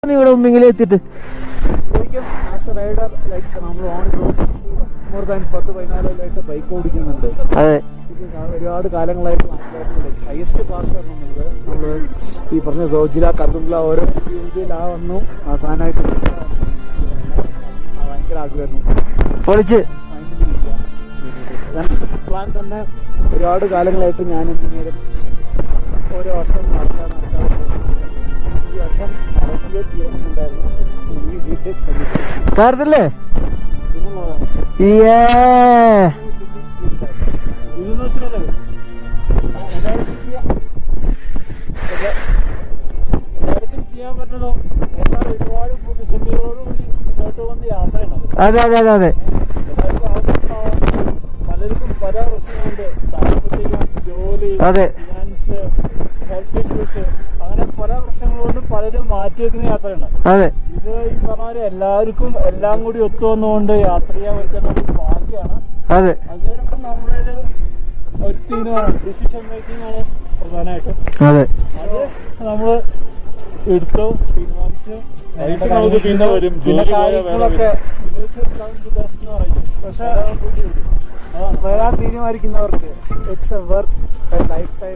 ഇവിടെ മുമ്പിൽ എത്തിയിട്ട് ശരിക്കും ആസ് എ റൈഡർ ലൈക്ക് നമ്മൾ on road more than 10-14 bike ഓടിക്കുന്നുണ്ട്. അതെ, ഒരുപാട് കാലങ്ങളായിട്ട് ഹയസ്റ്റ് പാസ് എന്നുള്ളത് നമ്മൾ ഈ പറഞ്ഞ സോജില കർദുംല ഓരോ രീതിയിൽ വന്നു അവസാനമായിട്ട് ഭയങ്കര ആഗ്രഹമായിരുന്നു. പൊളിച്ച് പ്ലാൻ തന്നെ ഒരുപാട് കാലങ്ങളായിട്ട് ഞാൻ പിന്നീട് ഓരോ വർഷം നടത്താൻ ഈ വർഷം നടത്തിയ തീരുമാനമുണ്ടായിരുന്നു. ഈ ഡീറ്റെയിൽസ് കാർത്തല്ലേ ഇതെന്ന് വെച്ചാൽ എല്ലാവർക്കും ചെയ്യാൻ പറ്റുന്നതോ എന്നാൽ ഒരുപാട് പ്രതിസന്ധികളോടുകൂടി മുന്നോട്ട് വന്ന യാത്രയാണ്. അതെ അതെ അതെ അതെ പലർക്കും പല പ്രശ്നങ്ങളുണ്ട്. സാമ്പത്തികം, ജോലി, ഫിനാൻസ്, ഹെൽത്ത് ഇഷ്യൂസ്, അങ്ങനെ പല പ്രശ്നങ്ങളോടും പലരും മാറ്റി വെക്കുന്ന യാത്രയാണ്. അതെ, ഇത് ഈ പറഞ്ഞ എല്ലാവർക്കും എല്ലാം കൂടി ഒത്തുവന്നുകൊണ്ട് യാത്ര ചെയ്യാൻ പറ്റുന്ന ഒരു ഭാഗ്യമാണ്. അതെ, അതിനൊപ്പം നമ്മുടെ ഒരു തീരുമാനം ഡിസിഷൻ മേക്കിംഗ് ആണ് പ്രധാനമായിട്ടും. അതെ, അത് നമ്മള് എടുത്തു തീരുമാനിച്ചു. പിന്നെ കാര്യങ്ങളൊക്കെ പക്ഷെ വരാൻ തീരുമാനിക്കുന്നവർക്ക് it's a worth life time.